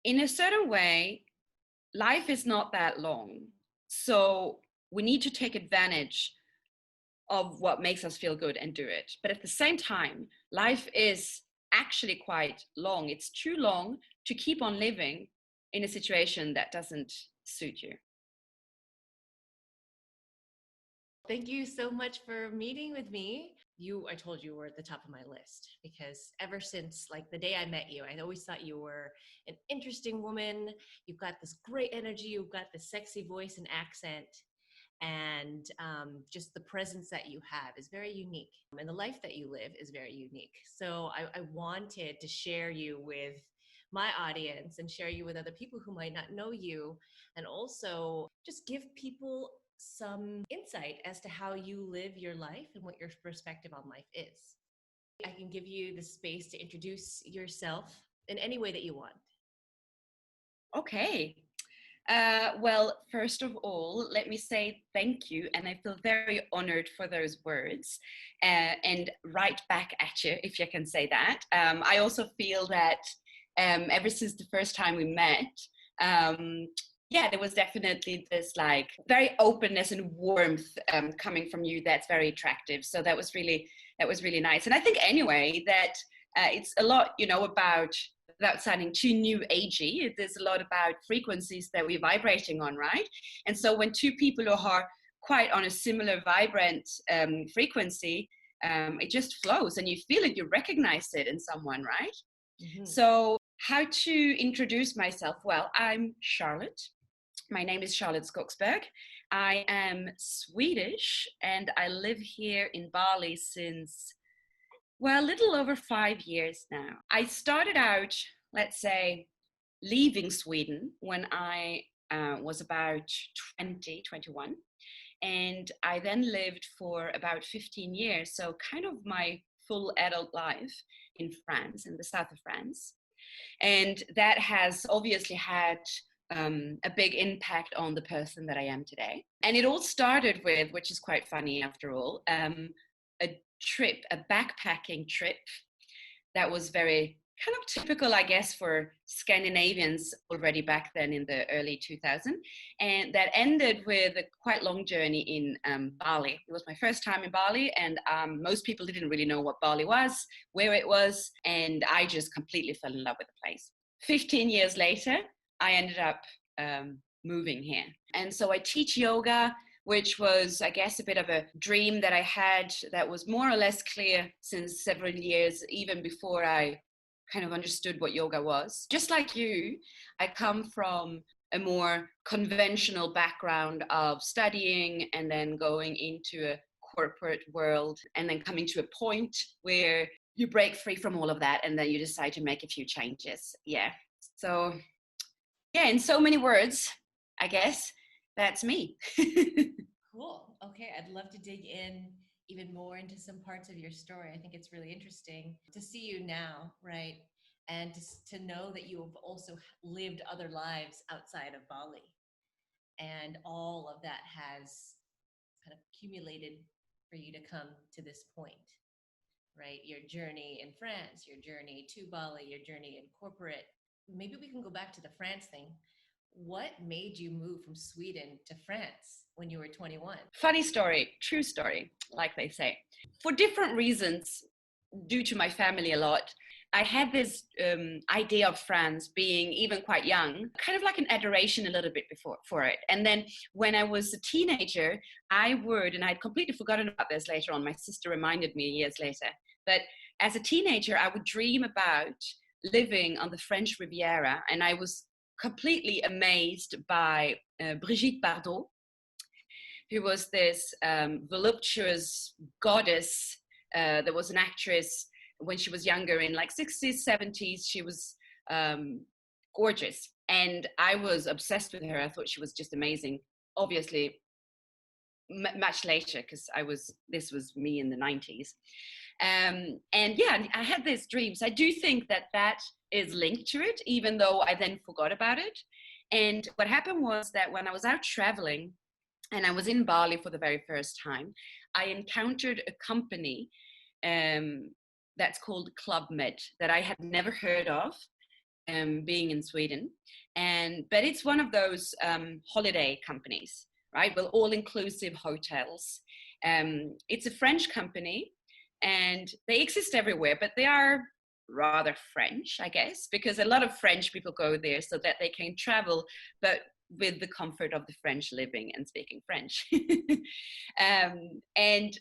in a certain way, life is not that long. So we need to take advantage of what makes us feel good and do it. But at the same time, life is actually quite long. It's too long to keep on living in a situation that doesn't suit you. Thank you so much for meeting with me. I told you were at the top of my list because ever since like the day I met you, I always thought you were an interesting woman. You've got this great energy. You've got this sexy voice and accent. And just the presence that you have is very unique. And the life that you live is very unique. So I wanted to share you with my audience and share you with other people who might not know you, and also just give people some insight as to how you live your life and what your perspective on life is. I can give you the space to introduce yourself in any way that you want. Okay. Well, first of all, let me say thank you. And I feel very honored for those words, and right back at you, if you can say that. I also feel that ever since the first time we met, yeah, there was definitely this like very openness and warmth coming from you that's very attractive. So that was really nice. And I think anyway that it's a lot, about, without sounding too new agey, there's a lot about frequencies that we're vibrating on, right? And so when two people who are quite on a similar vibrant frequency, it just flows and you feel it, you recognize it in someone, right? Mm-hmm. So how to introduce myself? Well, I'm Charlotte. My name is Charlotte Skogsberg. I am Swedish and I live here in Bali since, well, a little over 5 years now. I started out, let's say, leaving Sweden when I was about 20, 21. And I then lived for about 15 years, so kind of my full adult life in France, in the south of France. And that has obviously had a big impact on the person that I am today. And it all started with, which is quite funny after all, a backpacking trip that was very kind of typical, I guess, for Scandinavians already back then in the early 2000s. And that ended with a quite long journey in Bali. It was my first time in Bali, and most people didn't really know what Bali was, where it was, and I just completely fell in love with the place. 15 years later, I ended up moving here. And so I teach yoga, which was, I guess, a bit of a dream that I had that was more or less clear since several years, even before I kind of understood what yoga was. Just like you, I come from a more conventional background of studying and then going into a corporate world and then coming to a point where you break free from all of that and then you decide to make a few changes. Yeah. So, yeah, in so many words, I guess that's me. Cool. Okay. I'd love to dig in even more into some parts of your story. I think it's really interesting to see you now, right? And to know that you have also lived other lives outside of Bali. And all of that has kind of accumulated for you to come to this point, right? Your journey in France, your journey to Bali, your journey in corporate. Maybe we can go back to the France thing. What made you move from Sweden to France when you were 21? Funny story, true story, like they say. For different reasons, due to my family a lot, I had this idea of France being even quite young, kind of like an adoration a little bit for it. And then when I was a teenager, and I'd completely forgotten about this later on, my sister reminded me years later, but as a teenager, I would dream about living on the French Riviera, and I was completely amazed by Brigitte Bardot, who was this voluptuous goddess. There was an actress when she was younger in like 60s, 70s. She was gorgeous. And I was obsessed with her. I thought she was just amazing. Obviously, much later, because this was me in the 90s. And yeah, I had these dreams. I do think that is linked to it, even though I then forgot about it. And what happened was that when I was out traveling, and I was in Bali for the very first time, I encountered a company that's called Club Med that I had never heard of. being in Sweden. But it's one of those holiday companies, right? Well, all-inclusive hotels. It's a French company, and they exist everywhere, but they are rather French, I guess, because a lot of French people go there so that they can travel, but with the comfort of the French living and speaking French. And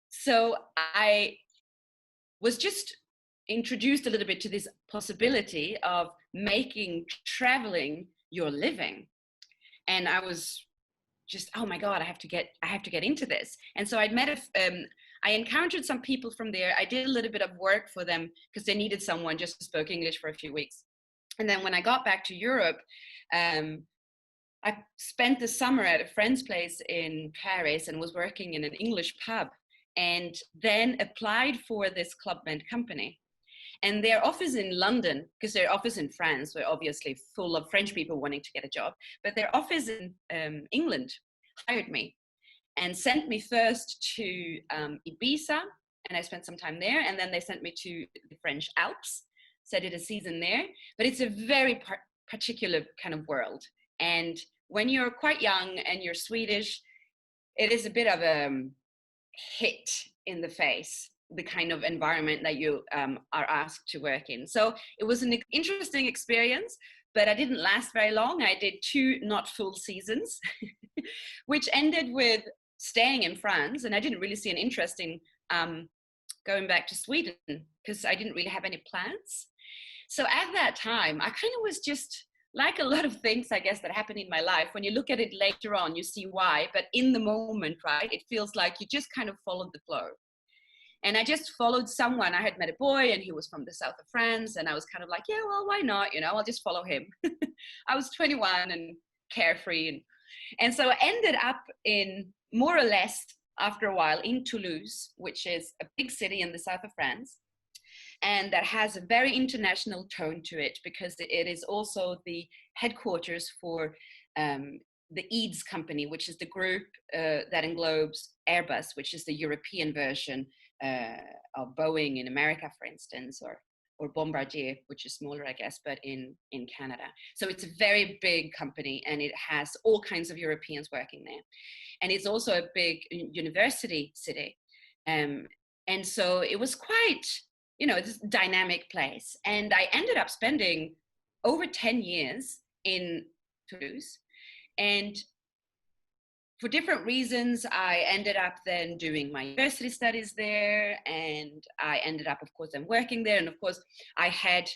so I was just introduced a little bit to this possibility of making traveling your living. And I was just, oh my God, I have to get into this. And so I encountered some people from there. I did a little bit of work for them because they needed someone just who spoke English for a few weeks. And then when I got back to Europe, I spent the summer at a friend's place in Paris and was working in an English pub, and then applied for this Club Med company. And their office in London, because their office in France were obviously full of French people wanting to get a job, but their office in England hired me and sent me first to Ibiza, and I spent some time there, and then they sent me to the French Alps, so I did a season there. But it's a very particular kind of world, and when you're quite young and you're Swedish, it is a bit of a hit in the face, the kind of environment that you are asked to work in. So it was an interesting experience, but I didn't last very long. I did 2 not full seasons, which ended with staying in France, and I didn't really see an interest in going back to Sweden because I didn't really have any plans. So at that time, I kind of was just like a lot of things, I guess, that happened in my life. When you look at it later on, you see why, but in the moment, right, it feels like you just kind of followed the flow. And I just followed someone. I had met a boy and he was from the south of France, and I was kind of like, yeah, well, why not? I'll just follow him. I was 21 and carefree. And so I ended up in, more or less after a while, in Toulouse, which is a big city in the south of France. And that has a very international tone to it because it is also the headquarters for the EADS company, which is the group that englobes Airbus, which is the European version of Boeing in America, for instance, or Bombardier, which is smaller, I guess, but in Canada. So it's a very big company, and it has all kinds of Europeans working there. And it's also a big university city. And so it was quite, this dynamic place. And I ended up spending over 10 years in Toulouse. And for different reasons, I ended up then doing my university studies there. And I ended up, of course, then working there. And of course, I had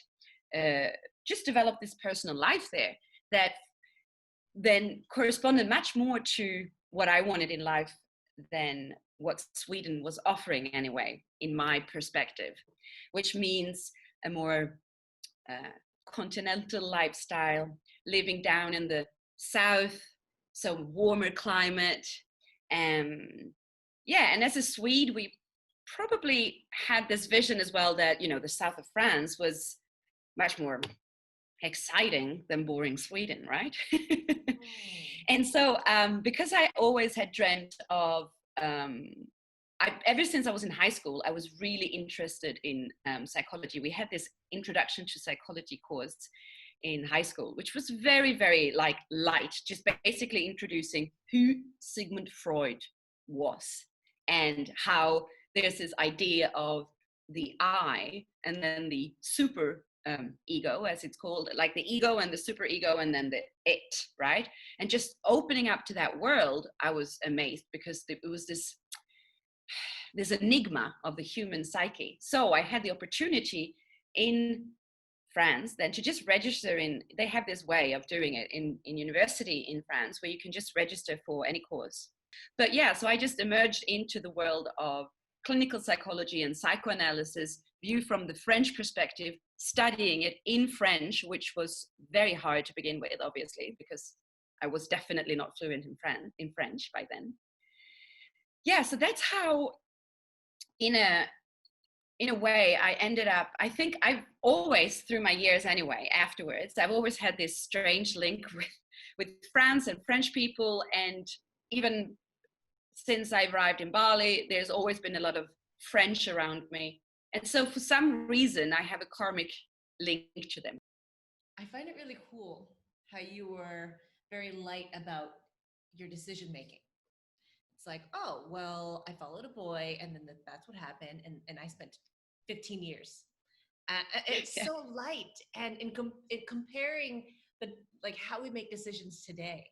just developed this personal life there that then corresponded much more to what I wanted in life than what Sweden was offering anyway, in my perspective, which means a more continental lifestyle, living down in the south, so warmer climate. And as a Swede, we probably had this vision as well that, the south of France was much more exciting than boring Sweden, right? And so because I always had dreamt of, ever since I was in high school, I was really interested in psychology. We had this introduction to psychology course in high school, which was very, very light, just basically introducing who Sigmund Freud was and how there's this idea of the I and then the super ego, as it's called, like the ego and the super ego and then the it, right? And just opening up to that world, I was amazed because it was this enigma of the human psyche. So I had the opportunity in France then to just register they have this way of doing it in university in France where you can just register for any course. But so I just emerged into the world of clinical psychology and psychoanalysis, viewed from the French perspective, studying it in French, which was very hard to begin with, obviously, because I was definitely not fluent in French by then. So that's how, in a way, I ended up, I think I've always, through my years anyway, afterwards, I've always had this strange link with France and French people. And even since I arrived in Bali, there's always been a lot of French around me. And so for some reason, I have a karmic link to them. I find it really cool how you were very light about your decision making. It's like, oh, well, I followed a boy and then that's what happened. And I spent 15 years. It's Yeah. so light. And in comparing the, like how we make decisions today,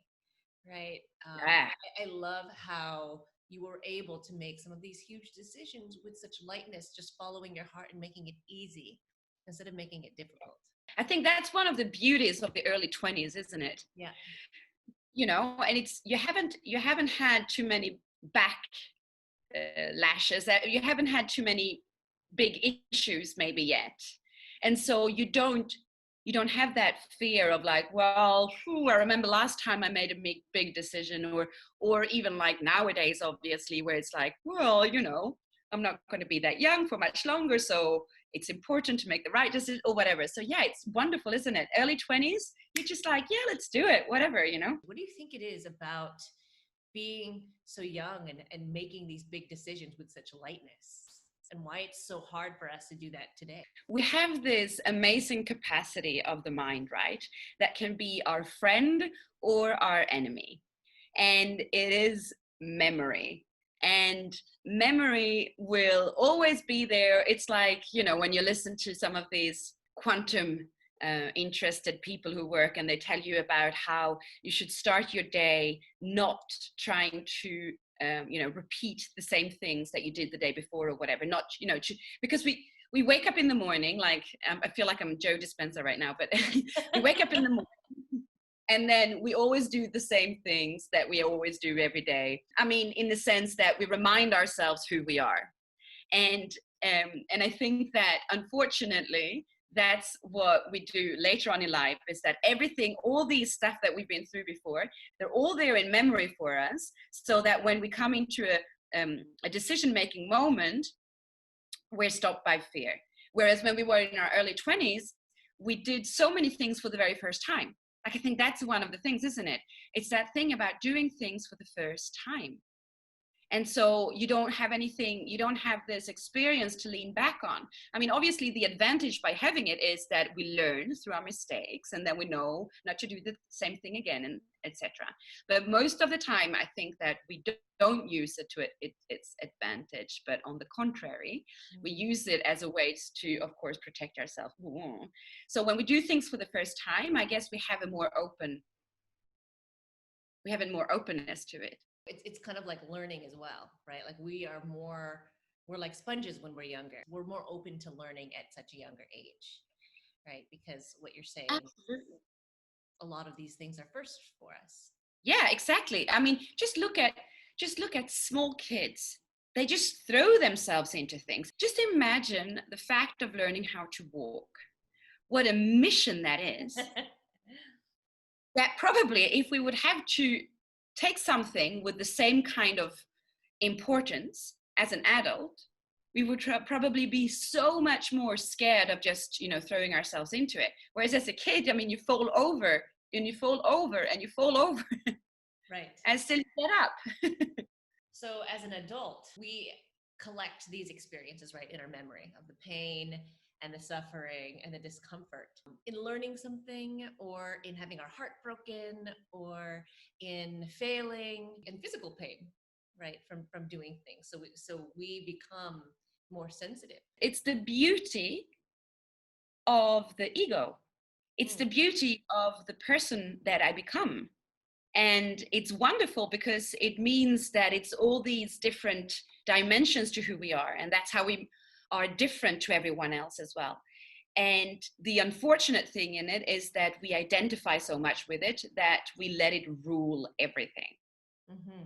right? Yeah. I love how you were able to make some of these huge decisions with such lightness, just following your heart and making it easy instead of making it difficult. I think that's one of the beauties of the early 20s, isn't it? Yeah. And it's you haven't had too many back lashes, that you haven't had too many big issues maybe yet, and so you don't have that fear of like, well, I remember last time I made a big decision, or even like nowadays, obviously, where it's like, well, I'm not going to be that young for much longer, so it's important to make the right decision or whatever. So yeah, it's wonderful, isn't it? Early 20s, you're just like, yeah, let's do it, whatever. What do you think it is about being so young and making these big decisions with such lightness, and why it's so hard for us to do that today? We have this amazing capacity of the mind, right? That can be our friend or our enemy. And it is memory. And memory will always be there. It's like, when you listen to some of these quantum interested people who work, and they tell you about how you should start your day not trying to repeat the same things that you did the day before or whatever, not because we wake up in the morning, like, I feel like I'm Joe Dispenza right now, but we wake up in the morning, and then we always do the same things that we always do every day. I mean, in the sense that we remind ourselves who we are. And I think that, unfortunately, that's what we do later on in life, is that everything, all these stuff that we've been through before, they're all there in memory for us, so that when we come into a decision-making moment, we're stopped by fear. Whereas when we were in our early 20s, we did so many things for the very first time. Like, I think that's one of the things, isn't it? It's that thing about doing things for the first time. And so you don't have this experience to lean back on. I mean, obviously the advantage by having it is that we learn through our mistakes, and then we know not to do the same thing again, and etc. But most of the time, I think that we don't use it to its advantage, but on the contrary, we use it as a way to, of course, protect ourselves. So when we do things for the first time, I guess we have a more openness to it. It's kind of like learning as well, right? Like we're like sponges when we're younger. We're more open to learning at such a younger age, right? Because what you're saying, Absolutely. a lot of these things are first for us. Yeah, exactly. I mean, just look at small kids. They just throw themselves into things. Just imagine the fact of learning how to walk. What a mission that is. That probably, if we would have to take something with the same kind of importance as an adult, we would probably be so much more scared of just, throwing ourselves into it. Whereas as a kid, I mean, you fall over and you fall over and you fall over. Right. And still get up. So as an adult, we collect these experiences, right, in our memory of the pain and the suffering and the discomfort in learning something, or in having our heart broken, or in failing, in physical pain, right, from doing things. So we become more sensitive. It's the beauty of the ego. It's the beauty of the person that I become. And it's wonderful because it means that it's all these different dimensions to who we are. And that's how we are different to everyone else as well. And the unfortunate thing in it is that we identify so much with it that we let it rule everything. Mm-hmm.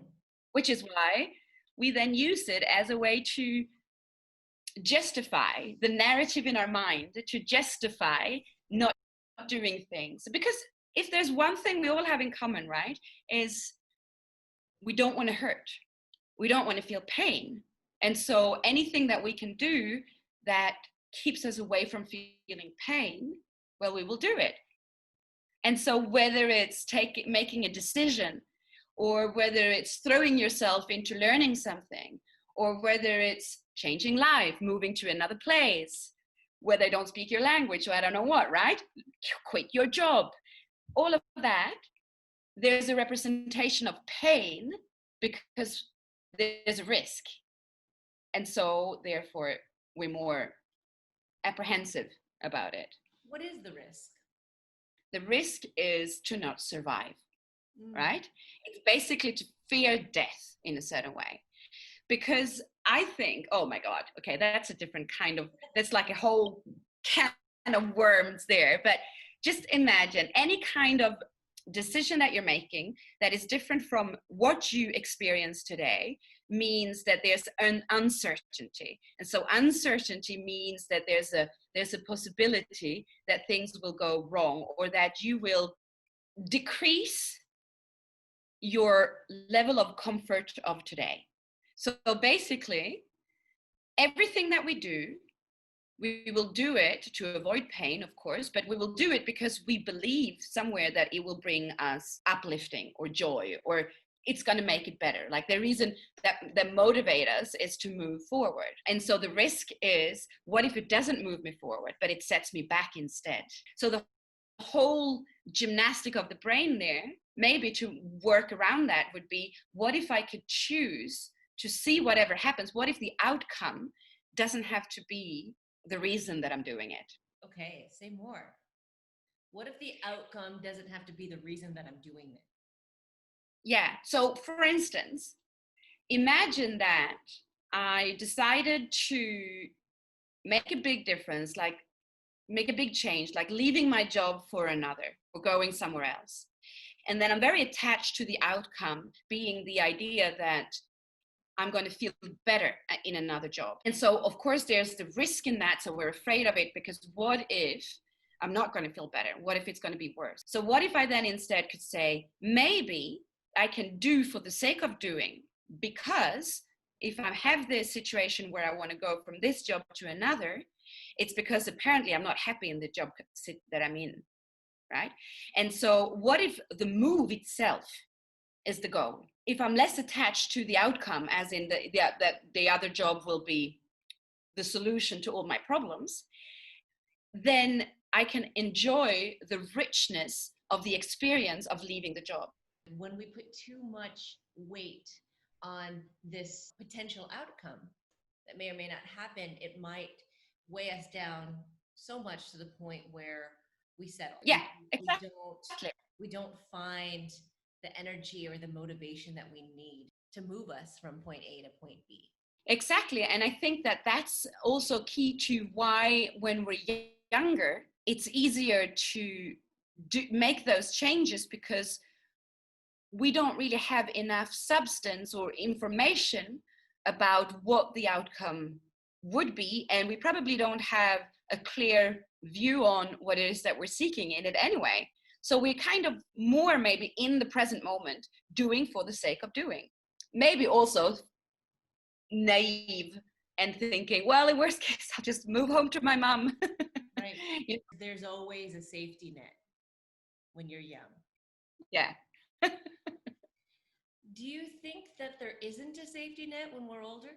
Which is why we then use it as a way to justify the narrative in our mind, to justify not doing things. Because if there's one thing we all have in common, right, is we don't want to hurt. We don't want to feel pain. And so anything that we can do that keeps us away from feeling pain, well, we will do it. And so whether it's making a decision, or whether it's throwing yourself into learning something, or whether it's changing life, moving to another place, where they don't speak your language, or I don't know what, right? You quit your job. All of that, there's a representation of pain because there's a risk. And so therefore we're more apprehensive about it. What is the risk? The risk is to not survive, right? It's basically to fear death in a certain way. Because I think, oh my God, okay, that's a different kind of, that's like a whole can of worms there. But just imagine any kind of decision that you're making that is different from what you experience today means that there's an uncertainty. And so uncertainty means that there's a possibility that things will go wrong, or that you will decrease your level of comfort of today. So basically, everything that we do, we will do it to avoid pain, of course, but we will do it because we believe somewhere that it will bring us uplifting or joy, or it's going to make it better. Like the reason that motivate us is to move forward. And so the risk is, what if it doesn't move me forward, but it sets me back instead? So the whole gymnastic of the brain there, maybe to work around that, would be, what if I could choose to see whatever happens? What if the outcome doesn't have to be the reason that I'm doing it? Okay, say more. What if the outcome doesn't have to be the reason that I'm doing it? Yeah. So for instance, imagine that I decided to make a big difference, like make a big change, like leaving my job for another or going somewhere else. And then I'm very attached to the outcome being the idea that I'm going to feel better in another job. And so, of course, there's the risk in that. So we're afraid of it, because what if I'm not going to feel better? What if it's going to be worse? So what if I then instead could say, maybe I can do for the sake of doing, because if I have this situation where I want to go from this job to another, it's because apparently I'm not happy in the job that I'm in, right? And so what if the move itself is the goal? If I'm less attached to the outcome, as in that the other job will be the solution to all my problems, then I can enjoy the richness of the experience of leaving the job. When we put too much weight on this potential outcome that may or may not happen, it might weigh us down so much to the point where we settle. Yeah, exactly. We don't find the energy or the motivation that we need to move us from point A to point B. Exactly. And I think that that's also key to why, when we're younger, it's easier to make those changes, because we don't really have enough substance or information about what the outcome would be. And we probably don't have a clear view on what it is that we're seeking in it anyway. So we're kind of more maybe in the present moment, doing for the sake of doing. Maybe also naive and thinking, well, in worst case, I'll just move home to my mom. Right. There's always a safety net when you're young. Yeah. Do you think that there isn't a safety net when we're older?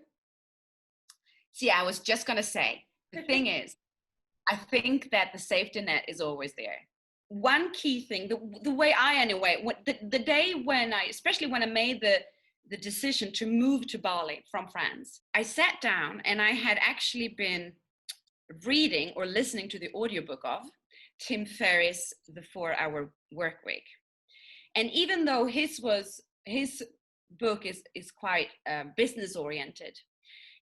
See, I was just going to say, the thing is, I think that the safety net is always there. One key thing, the way I anyway, the day when especially when I made the decision to move to Bali from France, I sat down and I had actually been reading or listening to the audiobook of Tim Ferriss' The 4-Hour Workweek. And even though his book is quite business oriented,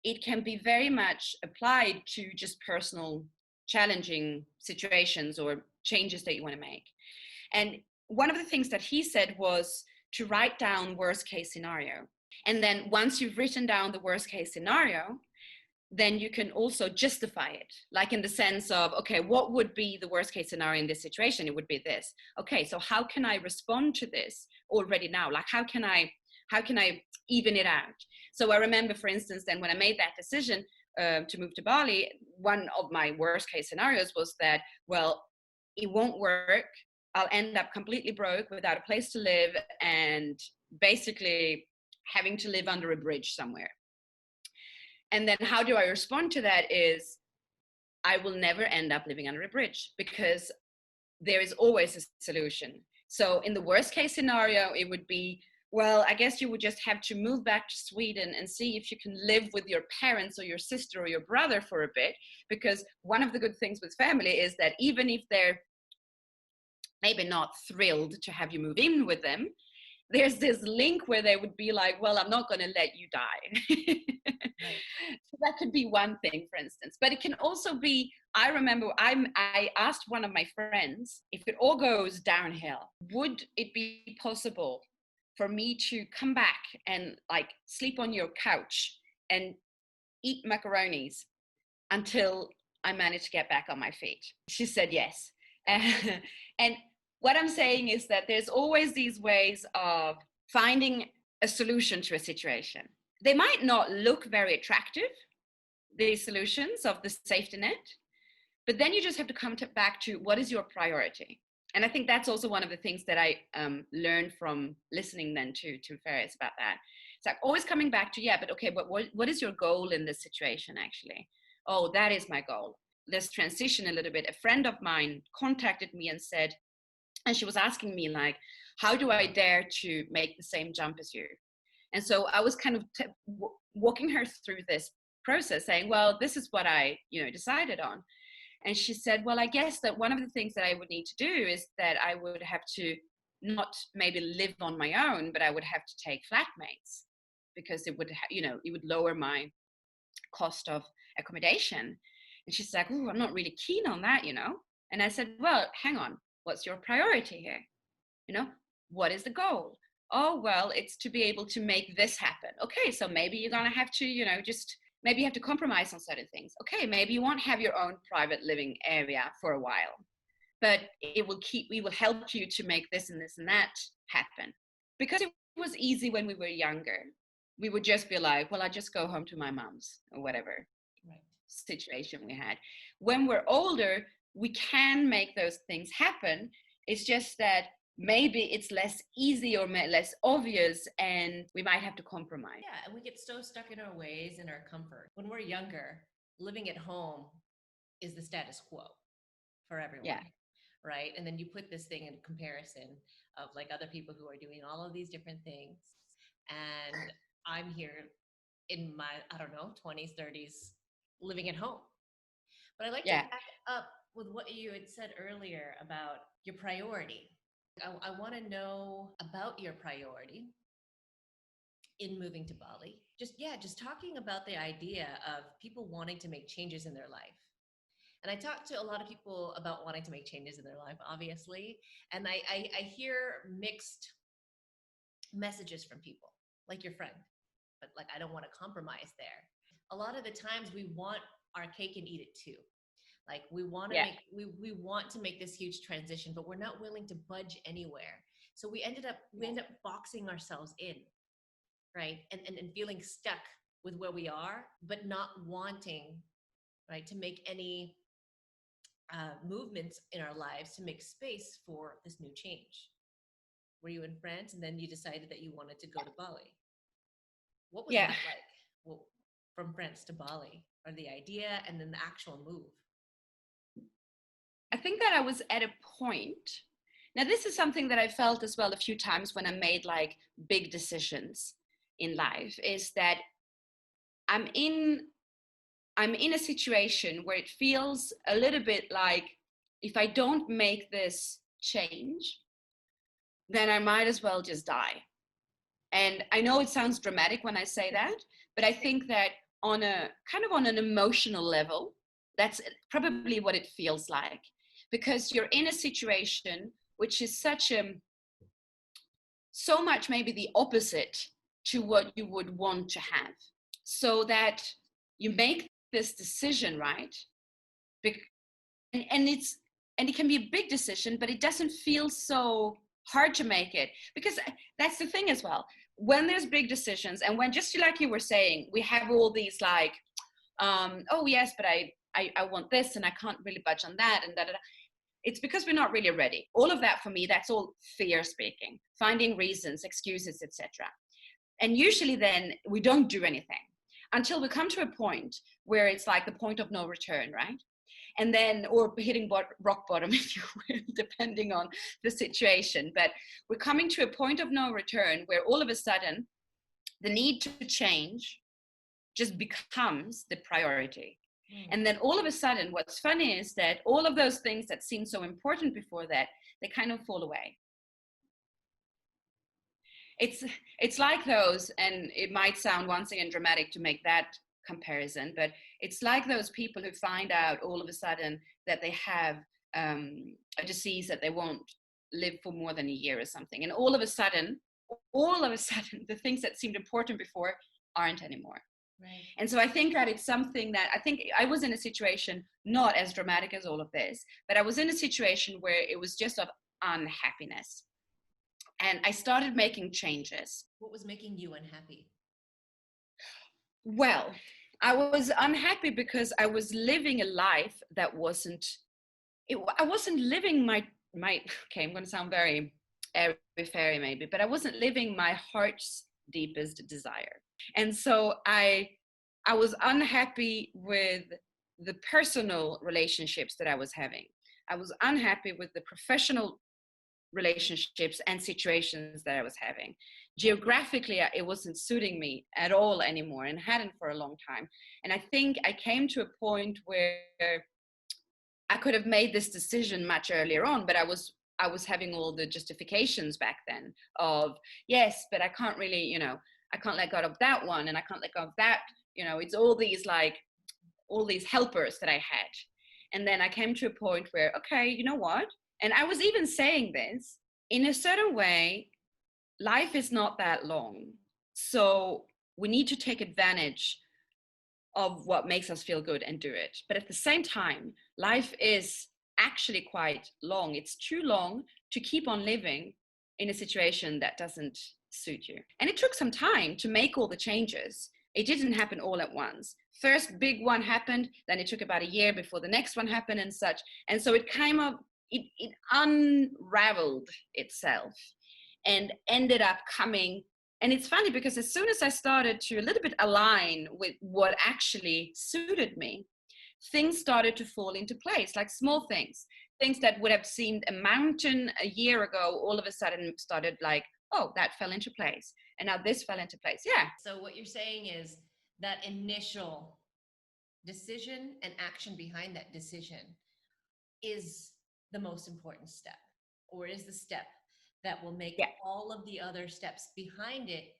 it can be very much applied to just personal challenging situations or changes that you want to make. And one of the things that he said was to write down worst case scenario. And then once you've written down the worst case scenario, then you can also justify it, like in the sense of, okay, what would be the worst case scenario in this situation? It would be this. Okay, so how can I respond to this already now? Like, how can I even it out? So I remember, for instance, then when I made that decision to move to Bali, one of my worst case scenarios was that, well, it won't work. I'll end up completely broke without a place to live and basically having to live under a bridge somewhere. And then how do I respond to that is, I will never end up living under a bridge, because there is always a solution. So in the worst case scenario, it would be, well, I guess you would just have to move back to Sweden and see if you can live with your parents or your sister or your brother for a bit. Because one of the good things with family is that even if they're maybe not thrilled to have you move in with them, there's this link where they would be like, well, I'm not going to let you die. Right. So that could be one thing, for instance. But it can also be, I remember I asked one of my friends, if it all goes downhill, would it be possible for me to come back and like sleep on your couch and eat macaronis until I managed to get back on my feet? She said yes. And what I'm saying is that there's always these ways of finding a solution to a situation. They might not look very attractive, these solutions of the safety net, but then you just have to come back to what is your priority. And I think that's also one of the things that I learned from listening then to Ferris about that. It's like always coming back to, yeah, but okay, but what is your goal in this situation actually? Oh, that is my goal. Let's transition a little bit. A friend of mine contacted me and said, and she was asking me like, how do I dare to make the same jump as you? And so I was kind of walking her through this process, saying, well, this is what I, decided on. And she said, well, I guess that one of the things that I would need to do is that I would have to not maybe live on my own, but I would have to take flatmates, because it would, it would lower my cost of accommodation. And she's like, oh, I'm not really keen on that, And I said, well, hang on, what's your priority here? What is the goal? Oh, well, it's to be able to make this happen. Okay, so maybe you're going to have to, maybe you have to compromise on certain things. Okay, maybe you won't have your own private living area for a while, but we will help you to make this and this and that happen. Because it was easy when we were younger. We would just be like, well, I just go home to my mom's or whatever situation we had. When we're older, we can make those things happen. It's just that maybe it's less easy or less obvious, and we might have to compromise. Yeah, and we get so stuck in our ways and our comfort. When we're younger, living at home is the status quo for everyone. Yeah. Right? And then you put this thing in comparison of like other people who are doing all of these different things. And I'm here in my, 20s, 30s, living at home. But I'd like to back up with what you had said earlier about your priority. I want to know about your priority in moving to Bali. Just talking about the idea of people wanting to make changes in their life. And I talk to a lot of people about wanting to make changes in their life, obviously. And I hear mixed messages from people, like your friend, but like, I don't want to compromise there. A lot of the times we want our cake and eat it too. Like we want to we want to make this huge transition, but we're not willing to budge anywhere. So we end up boxing ourselves in, right? And feeling stuck with where we are, but not wanting, right, to make any movements in our lives to make space for this new change. Were you in France and then you decided that you wanted to go to Bali? What was that like? Well, from France to Bali, or the idea and then the actual move? I think that I was at a point. Now, this is something that I felt as well a few times when I made like big decisions in life, is that I'm in a situation where it feels a little bit like if I don't make this change, then I might as well just die. And I know it sounds dramatic when I say that, but I think that on an emotional level, that's probably what it feels like, because you're in a situation which is so much maybe the opposite to what you would want to have, so that you make this decision, right? And it can be a big decision, but it doesn't feel so hard to make it, because that's the thing as well. When there's big decisions, and when, just like you were saying, we have all these like, oh yes, but I want this and I can't really budge on that, and da. It's because we're not really ready. All of that for me, that's all fear speaking, finding reasons, excuses, etc. And usually then we don't do anything until we come to a point where it's like the point of no return, right? And then, or hitting rock bottom, if you will, depending on the situation. But we're coming to a point of no return where all of a sudden the need to change just becomes the priority. And then all of a sudden, what's funny is that all of those things that seemed so important before that, they kind of fall away. It's like those, and it might sound once again dramatic to make that comparison, but it's like those people who find out all of a sudden that they have a disease that they won't live for more than a year or something. And all of a sudden, the things that seemed important before aren't anymore. Right. And so I think that it's something that I think I was in a situation, not as dramatic as all of this, but I was in a situation where it was just of unhappiness. And I started making changes. What was making you unhappy? Well, I was unhappy because I was living a life that I wasn't living my, okay, I'm going to sound very airy-fairy maybe, but I wasn't living my heart's deepest desire. And so I was unhappy with the personal relationships that I was having. I was unhappy with the professional relationships and situations that I was having. Geographically, it wasn't suiting me at all anymore, and hadn't for a long time. And I think I came to a point where I could have made this decision much earlier on, but I was having all the justifications back then of, yes, but I can't really, I can't let go of that one, and I can't let go of that. It's all these helpers that I had. And then I came to a point where, okay, you know what? And I was even saying this, in a certain way, life is not that long. So we need to take advantage of what makes us feel good and do it. But at the same time, life is actually quite long. It's too long to keep on living in a situation that doesn't suit you. And it took some time to make all the changes. It didn't happen all at once. First big one happened, then it took about a year before the next one happened and such. And so it came up, it unraveled itself and ended up coming. And it's funny because as soon as I started to a little bit align with what actually suited me, things started to fall into place, like small things that would have seemed a mountain a year ago, all of a sudden started like, oh, that fell into place. And now this fell into place. Yeah. So what you're saying is that initial decision and action behind that decision is the most important step, or is the step that will make all of the other steps behind it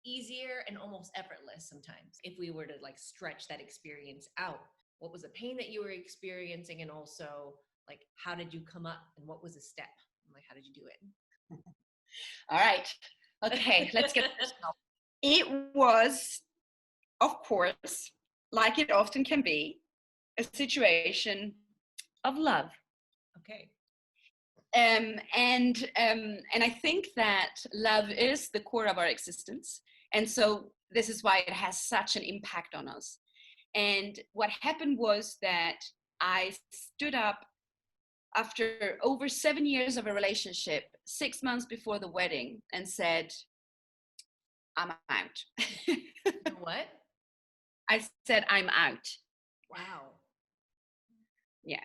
easier and almost effortless sometimes. If we were to like stretch that experience out, what was the pain that you were experiencing? And also like, how did you come up and what was the step? Like, how did you do it? All right. Okay. Let's get this. It was, of course, like it often can be, a situation of love. Okay. And I think that love is the core of our existence. And so this is why it has such an impact on us. And what happened was that I stood up after over 7 years of a relationship, 6 months before the wedding, and said, I'm out. What? I said, I'm out. Wow. Yeah.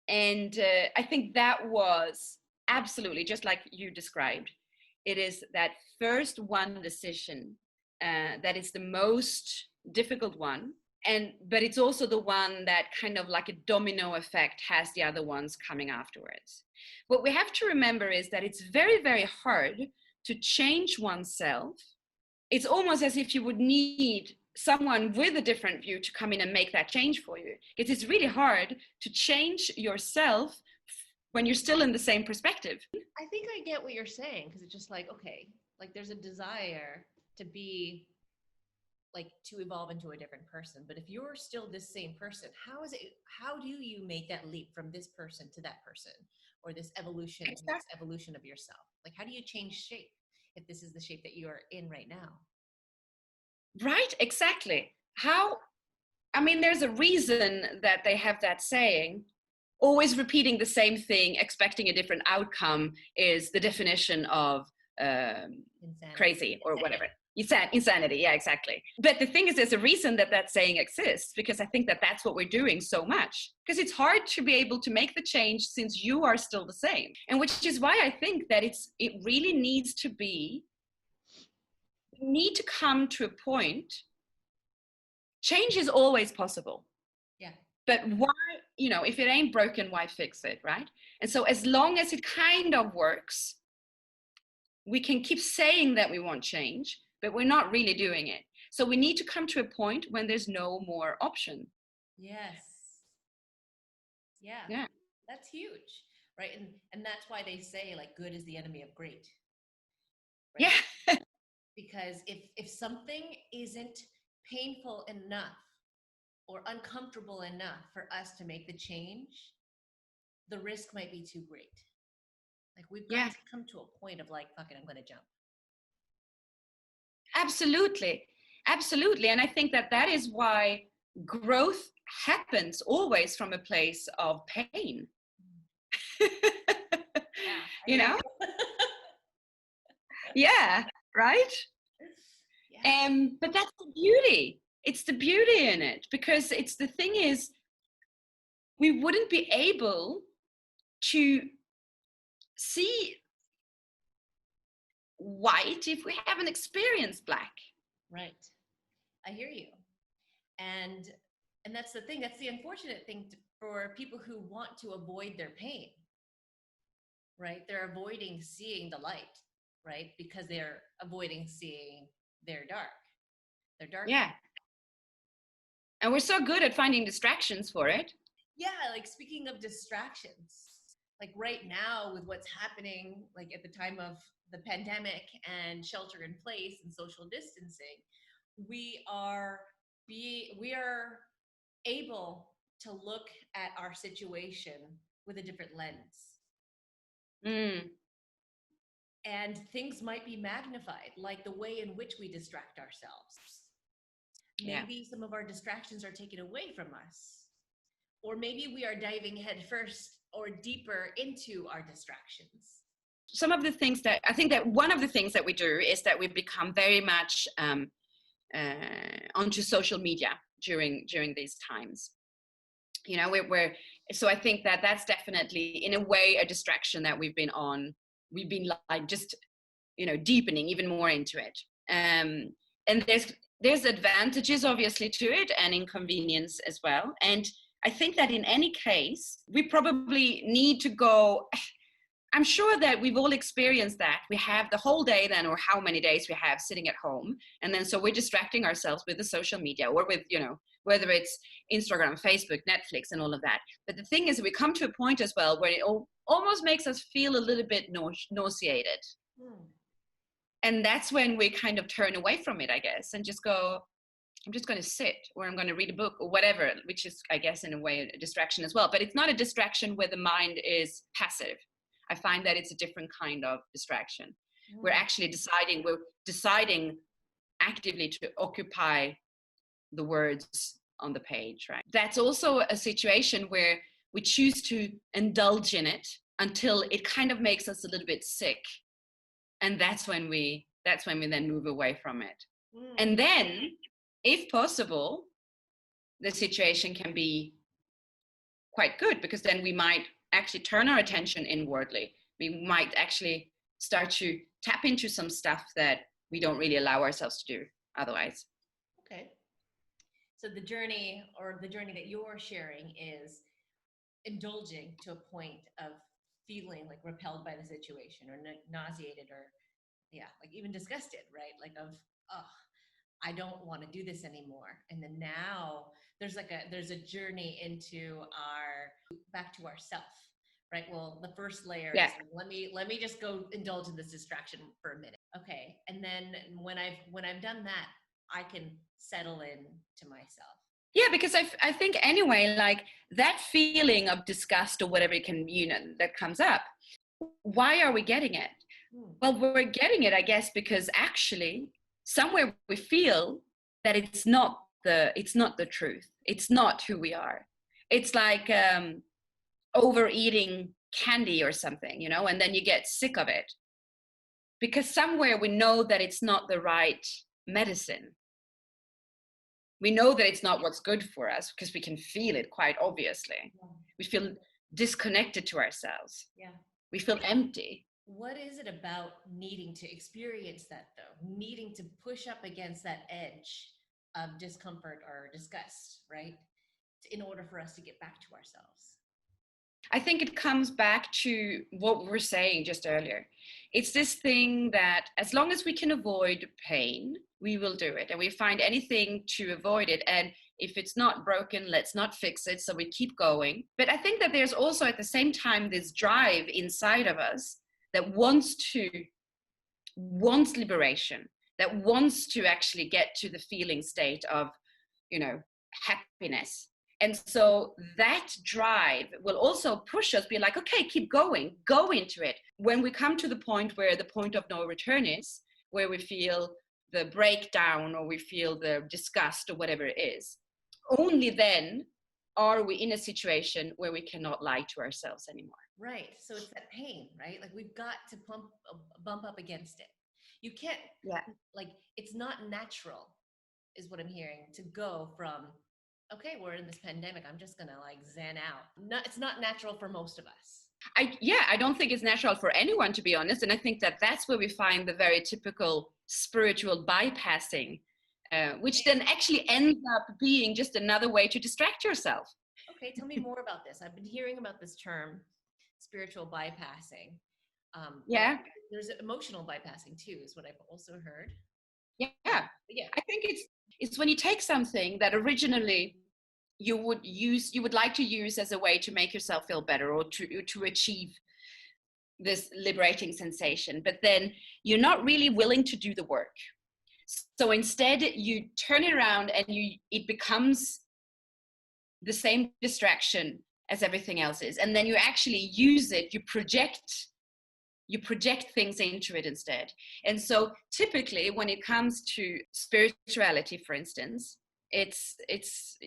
And I think that was absolutely just like you described. It is that first one decision that is the most difficult one. But it's also the one that kind of like a domino effect has the other ones coming afterwards. What we have to remember is that it's very, very hard to change oneself. It's almost as if you would need someone with a different view to come in and make that change for you. Because it's really hard to change yourself when you're still in the same perspective. I think I get what you're saying, because it's just like, okay, like there's a desire to be like to evolve into a different person. But if you're still this same person, how do you make that leap from this person to that person, or this evolution, Exactly. this evolution of yourself? Like, how do you change shape if this is the shape that you're in right now? Right, exactly. There's a reason that they have that saying, always repeating the same thing, expecting a different outcome is the definition of crazy or whatever. Insanity, yeah, exactly. But the thing is, there's a reason that that saying exists, because I think that that's what we're doing so much. Because it's hard to be able to make the change since you are still the same. And which is why I think that it really needs to be, we need to come to a point, change is always possible. Yeah. But why, if it ain't broken, why fix it, right? And so as long as it kind of works, we can keep saying that we want change, but we're not really doing it. So we need to come to a point when there's no more option. Yes. Yeah. Yeah. That's huge. Right. And that's why they say like good is the enemy of great. Right? Yeah. Because if something isn't painful enough or uncomfortable enough for us to make the change, the risk might be too great. Like we've got to come to a point of like, fuck it, I'm going to jump. Absolutely. Absolutely. And I think that is why growth happens always from a place of pain. Yeah, Yeah, right? Yeah. But that's the beauty. It's the beauty in it, because the thing is, we wouldn't be able to see white if we haven't experienced black. Right. I hear you. And that's the thing. That's the unfortunate thing for people who want to avoid their pain. Right? They're avoiding seeing the light, right? Because they're avoiding seeing their dark. Their dark. Yeah. And we're so good at finding distractions for it. Yeah, like speaking of distractions, like right now with what's happening, like at the time of the pandemic and shelter in place and social distancing, we are able to look at our situation with a different lens. And things might be magnified, like the way in which we distract ourselves. Maybe some of our distractions are taken away from us. Or maybe we are diving headfirst or deeper into our distractions. Some of the things that I think that one of the things that we do is that we become very much onto social media during these times. So I think that that's definitely in a way a distraction that we've been like just deepening even more into it. And there's advantages obviously to it and inconvenience as well. And I think that in any case, we probably need to go, I'm sure that we've all experienced that. We have the whole day then, or how many days we have sitting at home. And then so we're distracting ourselves with the social media or with, whether it's Instagram, Facebook, Netflix, and all of that. But the thing is, we come to a point as well where it almost makes us feel a little bit nauseated. And that's when we kind of turn away from it, I guess, and just go, I'm just going to sit, or I'm going to read a book or whatever, which is, I guess, in a way, a distraction as well. But it's not a distraction where the mind is passive. I find that it's a different kind of distraction. We're actually deciding actively to occupy the words on the page, right? That's also a situation where we choose to indulge in it until it kind of makes us a little bit sick. And that's when we then move away from it. And then, if possible, the situation can be quite good, because then we might actually turn our attention inwardly. We might actually start to tap into some stuff that we don't really allow ourselves to do otherwise. Okay. So the journey that you're sharing is indulging to a point of feeling like repelled by the situation or nauseated or like even disgusted, right? Like I don't want to do this anymore. And then now there's a journey into back to ourself, right? Well, the first layer is let me just go indulge in this distraction for a minute. Okay. And then when I've done that, I can settle in to myself. Yeah, because I think anyway, like that feeling of disgust or whatever it can, that comes up, why are we getting it? Well, we're getting it, I guess, because actually somewhere we feel that it's not the truth. It's not who we are. It's like overeating candy or something, and then you get sick of it. Because somewhere we know that it's not the right medicine. We know that it's not what's good for us because we can feel it quite obviously. Yeah. We feel disconnected to ourselves. Yeah. We feel empty. What is it about needing to experience that though? Needing to push up against that edge of discomfort or disgust, right? In order for us to get back to ourselves. I think it comes back to what we were saying just earlier. It's this thing that as long as we can avoid pain, we will do it. And we find anything to avoid it. And if it's not broken, let's not fix it. So we keep going. But I think that there's also at the same time this drive inside of us that wants liberation, that wants to actually get to the feeling state of, happiness. And so that drive will also push us, be like, okay, keep going, go into it. When we come to the point where the point of no return is, where we feel the breakdown or we feel the disgust or whatever it is, only then are we in a situation where we cannot lie to ourselves anymore. Right. So it's that pain, right? Like we've got to bump up against it. You can't, like, it's not natural, is what I'm hearing, to go from, okay, we're in this pandemic, I'm just gonna like zen out. No, it's not natural for most of us. I don't think it's natural for anyone, to be honest. And I think that that's where we find the very typical spiritual bypassing, which then actually ends up being just another way to distract yourself. Okay, tell me more about this. I've been hearing about this term, spiritual bypassing. There's emotional bypassing too, is what I've also heard. Yeah. I think it's when you take something that originally you would like to use as a way to make yourself feel better or to achieve this liberating sensation, but then you're not really willing to do the work. So instead you turn it around and it becomes the same distraction as everything else is. And then you actually use it, you project things into it instead. And so typically when it comes to spirituality, for instance, it's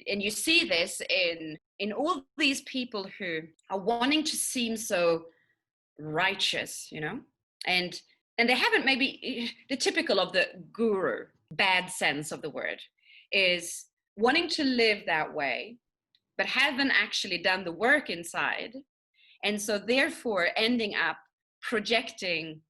and you see this in all these people who are wanting to seem so righteous, and they haven't, maybe the typical of the guru, bad sense of the word, is wanting to live that way, but haven't actually done the work inside. And so therefore ending up projecting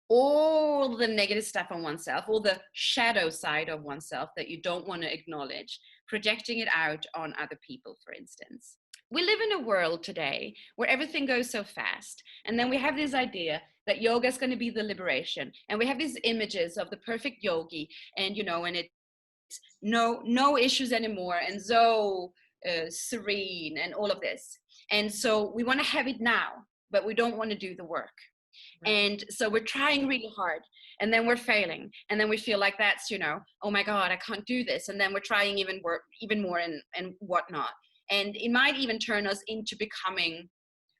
all the negative stuff on oneself, all the shadow side of oneself that you don't want to acknowledge, projecting it out on other people, for instance. We live in a world today where everything goes so fast. And then we have this idea that yoga is going to be the liberation. And we have these images of the perfect yogi and, and it's no issues anymore and so serene and all of this. And so we want to have it now, but we don't want to do the work. Right. And so we're trying really hard and then we're failing. And then we feel like that's, oh my God, I can't do this. And then we're trying even more and whatnot. And it might even turn us into becoming,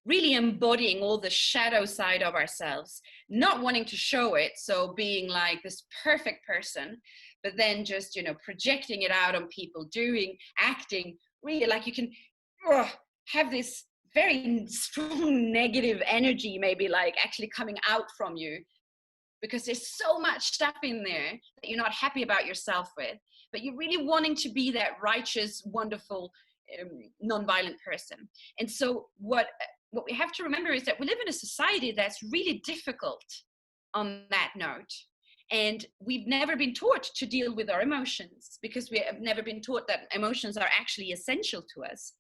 really embodying all the shadow side of ourselves, not wanting to show it. So being like this perfect person, but then just, projecting it out on people, acting really like you can have this very strong negative energy, maybe like actually coming out from you, because there's so much stuff in there that you're not happy about yourself with, but you're really wanting to be that righteous, wonderful, non-violent person. And so what we have to remember is that we live in a society that's really difficult on that note. And we've never been taught to deal with our emotions because we have never been taught that emotions are actually essential to us.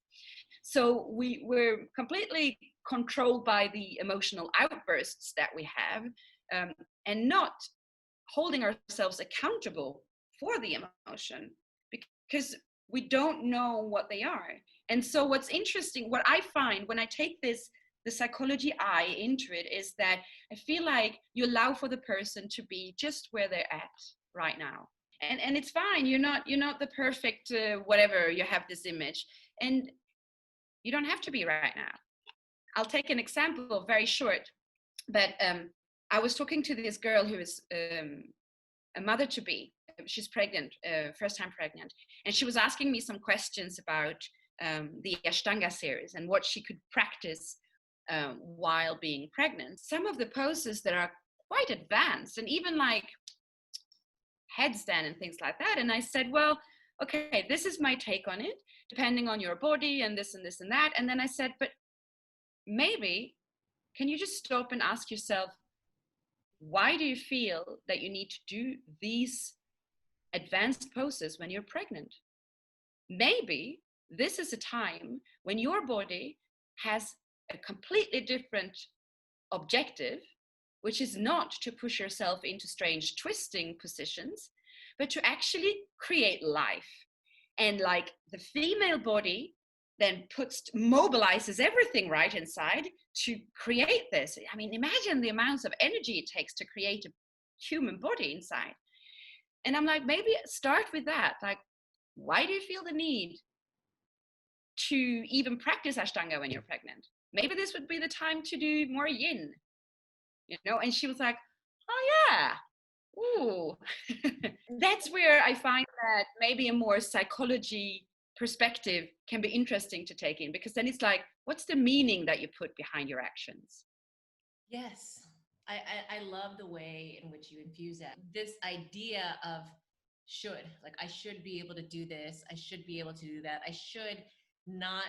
So we're completely controlled by the emotional outbursts that we have, and not holding ourselves accountable for the emotion because we don't know what they are. And so what's interesting, what I find when I take the psychology eye into it, is that I feel like you allow for the person to be just where they're at right now. And it's fine. You're not the perfect whatever, you have this image. And you don't have to be right now. I'll take an example, very short. But I was talking to this girl who is a mother-to-be. She's pregnant, first time pregnant. And she was asking me some questions about the Ashtanga series and what she could practice while being pregnant. Some of the poses that are quite advanced and even like headstand and things like that. And I said, well, okay, this is my take on it, depending on your body and this and this and that. And then I said, but maybe, can you just stop and ask yourself, why do you feel that you need to do these advanced poses when you're pregnant? Maybe this is a time when your body has a completely different objective, which is not to push yourself into strange twisting positions, but to actually create life. And like the female body then mobilizes everything right inside to create this. I mean, imagine the amounts of energy it takes to create a human body inside. And I'm like, maybe start with that. Like, why do you feel the need to even practice Ashtanga when you're pregnant? Maybe this would be the time to do more yin, you know? And she was like, oh yeah, ooh. That's where I find that maybe a more psychology perspective can be interesting to take in, because then it's like, what's the meaning that you put behind your actions? Yes. I love the way in which you infuse that. This idea of should, like I should be able to do this, I should be able to do that, I should not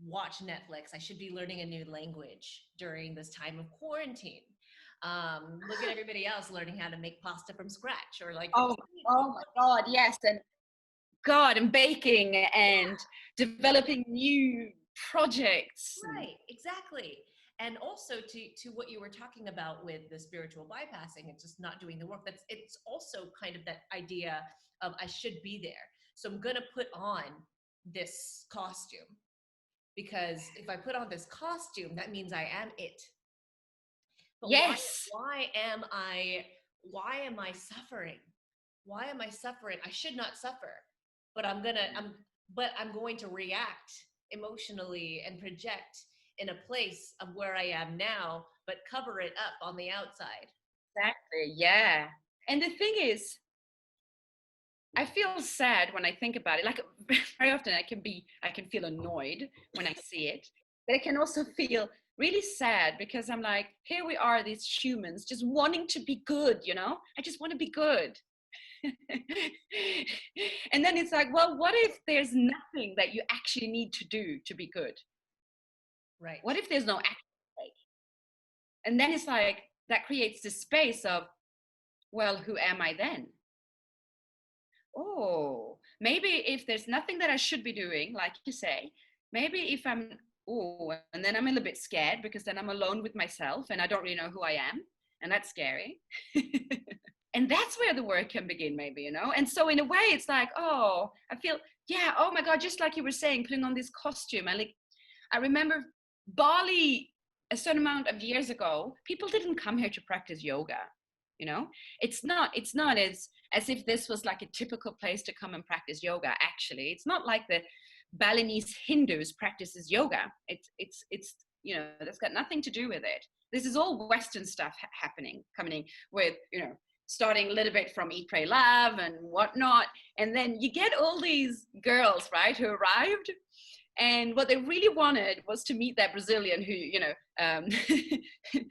watch Netflix, I should be learning a new language during this time of quarantine. Look at everybody else learning how to make pasta from scratch, or like, oh my God, yes. And baking and developing new projects. Right, exactly. And also to what you were talking about with the spiritual bypassing and just not doing the work, it's also kind of that idea of I should be there. So I'm gonna put on this costume, because if I put on this costume, that means I am it. But yes. why am I suffering? Why am I suffering? I should not suffer, but I'm going to react emotionally and project in a place of where I am now, but cover it up on the outside. Exactly. Yeah. And the thing is, I feel sad when I think about it. Like very often I can feel annoyed when I see it, but I can also feel really sad because I'm like, here we are, these humans just wanting to be good, you know? I just want to be good. And then it's like, well, what if there's nothing that you actually need to do to be good? Right. What if there's no action? And then it's like, that creates this space of, well, who am I then? Oh, maybe if there's nothing that I should be doing, like you say, maybe if I'm, oh, and then I'm a little bit scared because then I'm alone with myself and I don't really know who I am. And that's scary. And that's where the work can begin, maybe, you know? And so in a way, it's like, oh, I feel, yeah, oh my God, just like you were saying, putting on this costume. I remember Bali a certain amount of years ago, people didn't come here to practice yoga. You know, it's not as if this was like a typical place to come and practice yoga. Actually, it's not like the Balinese Hindus practices yoga. It's you know, that's got nothing to do with it. This is all Western stuff coming with, you know, starting a little bit from Eat, Pray, Love and whatnot, and then you get all these girls, right, who arrived. And what they really wanted was to meet that Brazilian who, you know,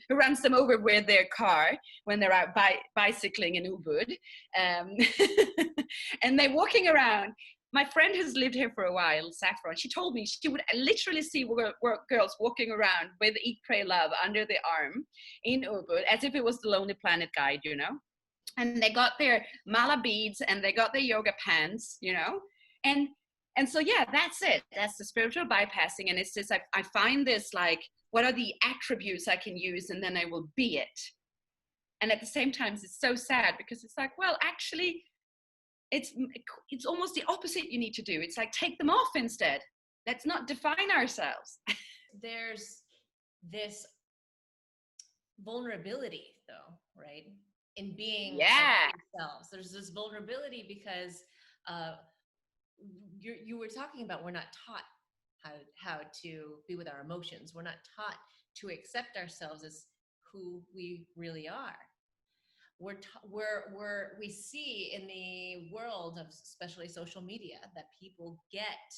who runs them over with their car when they're out bicycling in Ubud. And they're walking around. My friend has lived here for a while, Saffron. She told me she would literally see girls walking around with Eat, Pray, Love under the arm in Ubud, as if it was the Lonely Planet guide, you know. And they got their mala beads and they got their yoga pants, you know. And so, yeah, that's it. That's the spiritual bypassing. And it's just, I find this like, what are the attributes I can use? And then I will be it. And at the same time, it's so sad because it's like, well, actually, it's almost the opposite you need to do. It's like, take them off instead. Let's not define ourselves. There's this vulnerability, though, right? In being ourselves. There's this vulnerability because you were talking about, we're not taught how to be with our emotions. We're not taught to accept ourselves as who we really are. We see in the world of especially social media that people get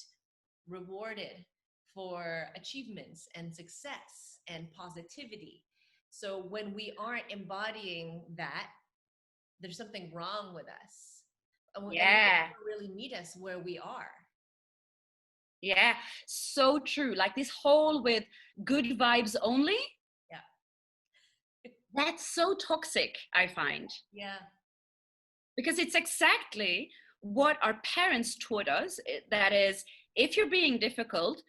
rewarded for achievements and success and positivity. So when we aren't embodying that, there's something wrong with us. And they Yeah. never really meet us where we are. Yeah. So true. Like this whole with good vibes only. Yeah. That's so toxic, I find. Yeah. Because it's exactly what our parents taught us. That is, if you're being difficult,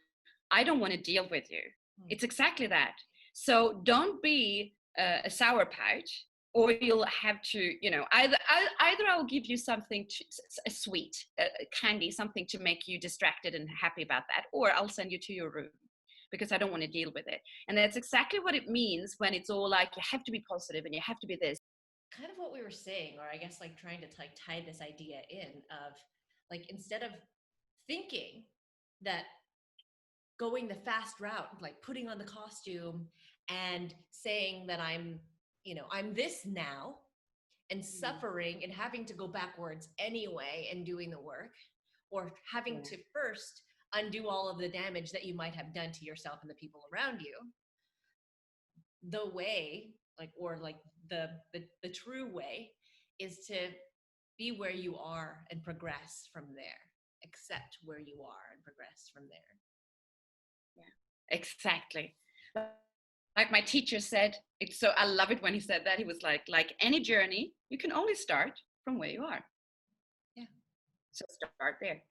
I don't want to deal with you. It's exactly that. So don't be a sour patch, or you'll have to, either I'll give you something, a sweet, a candy, something to make you distracted and happy about that, or I'll send you to your room because I don't want to deal with it. And that's exactly what it means when it's all like, you have to be positive and you have to be this. Kind of what we were saying, or I guess like trying to like tie this idea in of like, instead of thinking that going the fast route, like putting on the costume and saying that I'm this now, and suffering and having to go backwards anyway and doing the work, or having to first undo all of the damage that you might have done to yourself and the people around you. The way, the true way, is to be where you are and progress from there. Accept where you are and progress from there. Yeah, exactly. Like my teacher said, I love it when he said that. He was like any journey, you can only start from where you are. Yeah. So start there.